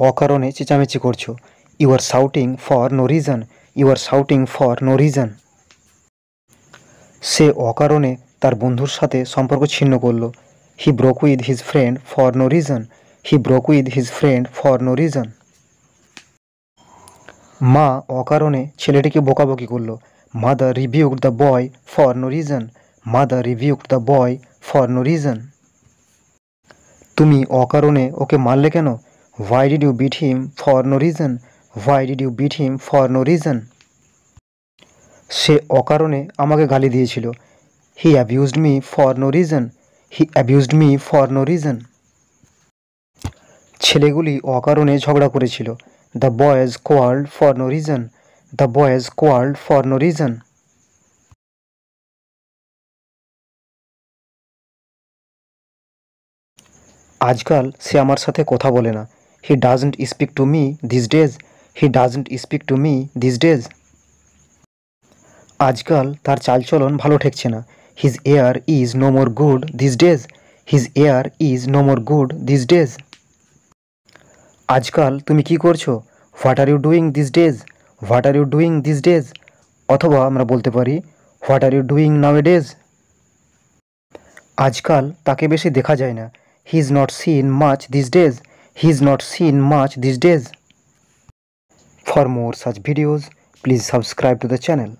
অকারণে চেঁচামেচি করছো। You are shouting for no reason, you are shouting for no reason. সে অকারণে তার বন্ধুর সাথে সম্পর্ক ছিন্ন করলো। He broke with his friend for no reason, he broke with his friend for no reason. মা অকারণে ছেলেটিকে বকাবকি করলো। Mother rebuked the boy for no reason, mother rebuked the boy for no reason. তুমি অকারণে ওকে মারলে কেন? Why did you beat him for no reason, why did you beat him for no reason. সে অকারণে আমাকে গালি দিয়েছিল। He abused me for no reason, he abused me for no reason. ছেলেগুলি অকারণে ঝগড়া করেছিল। The boys quarrelled for no reason, the boys quarrelled for no reason. আজকাল সে আমার সাথে কথা বলে না। He doesn't speak to me this days, he doesn't speak to me this days. আজকাল তার চালচলন ভালো ঠেকছে না। His air is no more good this days, his air is no more good this days. আজকাল তুমি কি করছো? What are you doing this days, what are you doing this days. অথবা আমরা বলতে পারি what are you doing nowadays. আজকাল তাকে বেশি দেখা যায় না। He is not seen much this days, he is not seen much this days. For more such videos please subscribe to the channel.